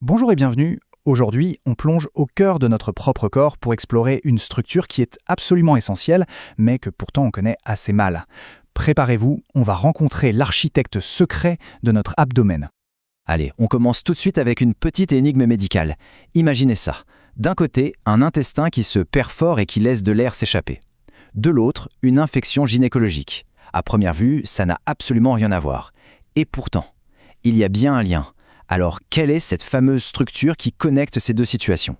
Bonjour et bienvenue. Aujourd'hui, on plonge au cœur de notre propre corps pour explorer une structure qui est absolument essentielle, mais que pourtant on connaît assez mal. Préparez-vous, on va rencontrer l'architecte secret de notre abdomen. Allez, on commence tout de suite avec une petite énigme médicale. Imaginez ça. D'un côté, un intestin qui se perfore et qui laisse de l'air s'échapper. De l'autre, une infection gynécologique. À première vue, ça n'a absolument rien à voir. Et pourtant, il y a bien un lien. Alors, quelle est cette fameuse structure qui connecte ces deux situations?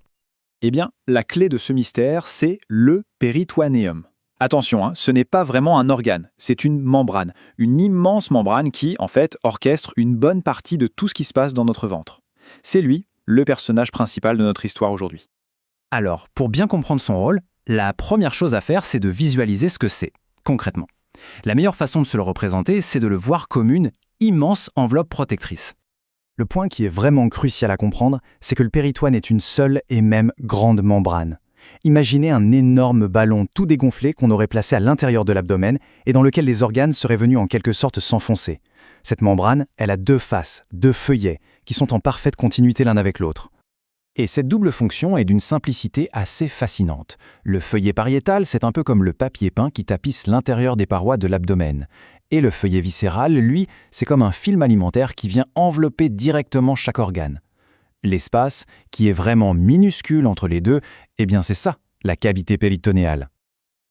Eh bien, la clé de ce mystère, c'est le péritoinéum. Attention, ce n'est pas vraiment un organe, c'est une membrane, une immense membrane qui, en fait, orchestre une bonne partie de tout ce qui se passe dans notre ventre. C'est lui, le personnage principal de notre histoire aujourd'hui. Alors, pour bien comprendre son rôle, la première chose à faire, c'est de visualiser ce que c'est, concrètement. La meilleure façon de se le représenter, c'est de le voir comme une immense enveloppe protectrice. Le point qui est vraiment crucial à comprendre, c'est que le péritoine est une seule et même grande membrane. Imaginez un énorme ballon tout dégonflé qu'on aurait placé à l'intérieur de l'abdomen et dans lequel les organes seraient venus en quelque sorte s'enfoncer. Cette membrane, elle a deux faces, deux feuillets, qui sont en parfaite continuité l'un avec l'autre. Et cette double fonction est d'une simplicité assez fascinante. Le feuillet pariétal, c'est un peu comme le papier peint qui tapisse l'intérieur des parois de l'abdomen. Et le feuillet viscéral, lui, c'est comme un film alimentaire qui vient envelopper directement chaque organe. L'espace, qui est vraiment minuscule entre les deux, eh bien c'est ça, la cavité péritonéale.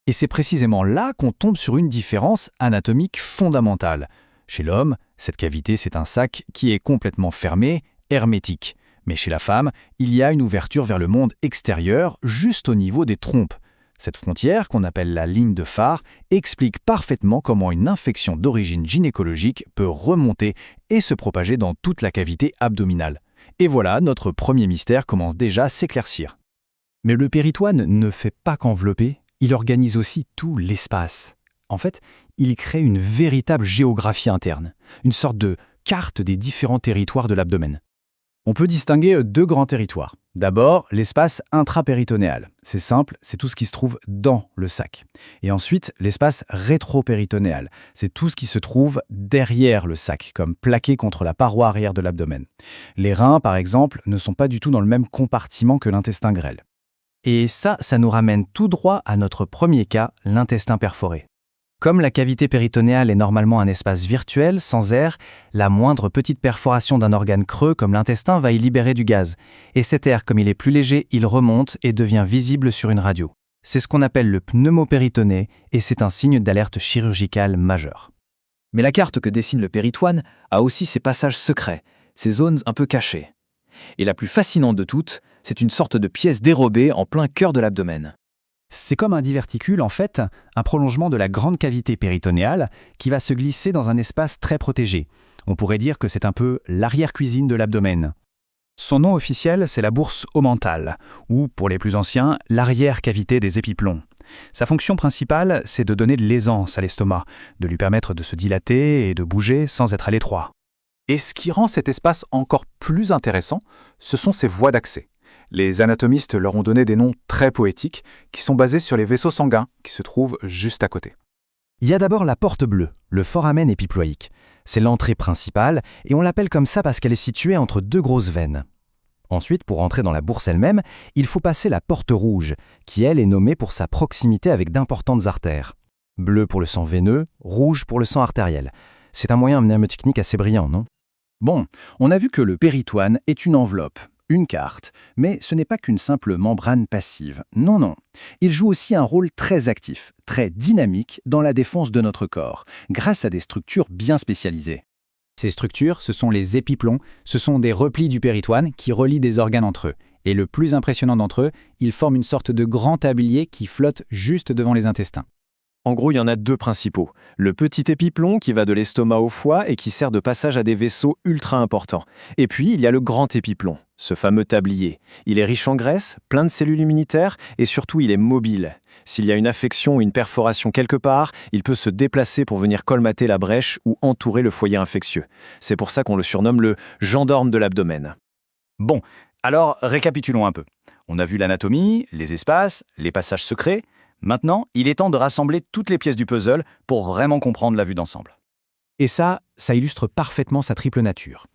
Et c'est précisément là qu'on tombe sur une différence anatomique fondamentale. Chez l'homme, cette cavité, c'est un sac qui est complètement fermé, hermétique. Mais chez la femme, il y a une ouverture vers le monde extérieur, juste au niveau des trompes. Cette frontière, qu'on appelle la ligne de phare, explique parfaitement comment une infection d'origine gynécologique peut remonter et se propager dans toute la cavité abdominale. Et voilà, notre premier mystère commence déjà à s'éclaircir. Mais le péritoine ne fait pas qu'envelopper, il organise aussi tout l'espace. En fait, il crée une véritable géographie interne, une sorte de carte des différents territoires de l'abdomen. On peut distinguer deux grands territoires. D'abord, l'espace intrapéritonéal. C'est simple, c'est tout ce qui se trouve dans le sac. Et ensuite, l'espace rétropéritonéal. C'est tout ce qui se trouve derrière le sac, comme plaqué contre la paroi arrière de l'abdomen. Les reins, par exemple, ne sont pas du tout dans le même compartiment que l'intestin grêle. Et ça nous ramène tout droit à notre premier cas, l'intestin perforé. Comme la cavité péritonéale est normalement un espace virtuel, sans air, la moindre petite perforation d'un organe creux comme l'intestin va y libérer du gaz. Et cet air, comme il est plus léger, il remonte et devient visible sur une radio. C'est ce qu'on appelle le pneumopéritoné et c'est un signe d'alerte chirurgicale majeure. Mais la carte que dessine le péritoine a aussi ses passages secrets, ses zones un peu cachées. Et la plus fascinante de toutes, c'est une sorte de pièce dérobée en plein cœur de l'abdomen. C'est comme un diverticule, en fait, un prolongement de la grande cavité péritonéale qui va se glisser dans un espace très protégé. On pourrait dire que c'est un peu l'arrière-cuisine de l'abdomen. Son nom officiel, c'est la bourse omentale, ou, pour les plus anciens, l'arrière-cavité des épiplombs. Sa fonction principale, c'est de donner de l'aisance à l'estomac, de lui permettre de se dilater et de bouger sans être à l'étroit. Et ce qui rend cet espace encore plus intéressant, ce sont ses voies d'accès. Les anatomistes leur ont donné des noms très poétiques qui sont basés sur les vaisseaux sanguins qui se trouvent juste à côté. Il y a d'abord la porte bleue, le foramen épiploïque. C'est l'entrée principale et on l'appelle comme ça parce qu'elle est située entre deux grosses veines. Ensuite, pour entrer dans la bourse elle-même, il faut passer la porte rouge, qui elle est nommée pour sa proximité avec d'importantes artères. Bleu pour le sang veineux, rouge pour le sang artériel. C'est un moyen mnémotechnique assez brillant, non? Bon, on a vu que le péritoine est une enveloppe, une carte, mais ce n'est pas qu'une simple membrane passive. Non. Il joue aussi un rôle très actif, très dynamique dans la défense de notre corps, grâce à des structures bien spécialisées. Ces structures, ce sont les épiplombs, ce sont des replis du péritoine qui relient des organes entre eux. Et le plus impressionnant d'entre eux, ils forment une sorte de grand tablier qui flotte juste devant les intestins. En gros, il y en a deux principaux. Le petit épiplomb qui va de l'estomac au foie et qui sert de passage à des vaisseaux ultra importants. Et puis, il y a le grand épiplomb, ce fameux tablier. Il est riche en graisse, plein de cellules immunitaires et surtout, il est mobile. S'il y a une affection ou une perforation quelque part, il peut se déplacer pour venir colmater la brèche ou entourer le foyer infectieux. C'est pour ça qu'on le surnomme le gendarme de l'abdomen. Bon, alors récapitulons un peu. On a vu l'anatomie, les espaces, les passages secrets. Maintenant, il est temps de rassembler toutes les pièces du puzzle pour vraiment comprendre la vue d'ensemble. Et ça illustre parfaitement sa triple nature.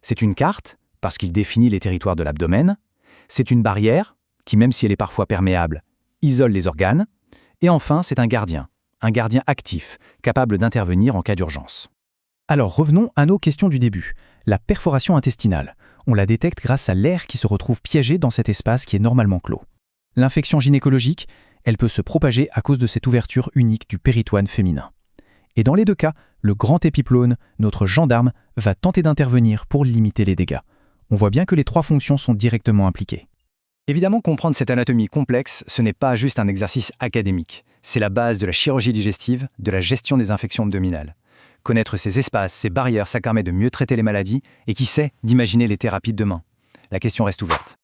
C'est une carte, parce qu'il définit les territoires de l'abdomen. C'est une barrière, qui même si elle est parfois perméable, isole les organes. Et enfin, c'est un gardien actif, capable d'intervenir en cas d'urgence. Alors revenons à nos questions du début. La perforation intestinale, on la détecte grâce à l'air qui se retrouve piégé dans cet espace qui est normalement clos. L'infection gynécologique, elle peut se propager à cause de cette ouverture unique du péritoine féminin. Et dans les deux cas, le grand épiplone, notre gendarme, va tenter d'intervenir pour limiter les dégâts. On voit bien que les trois fonctions sont directement impliquées. Évidemment, comprendre cette anatomie complexe, ce n'est pas juste un exercice académique. C'est la base de la chirurgie digestive, de la gestion des infections abdominales. Connaître ces espaces, ces barrières, ça permet de mieux traiter les maladies et qui sait, d'imaginer les thérapies de demain. La question reste ouverte.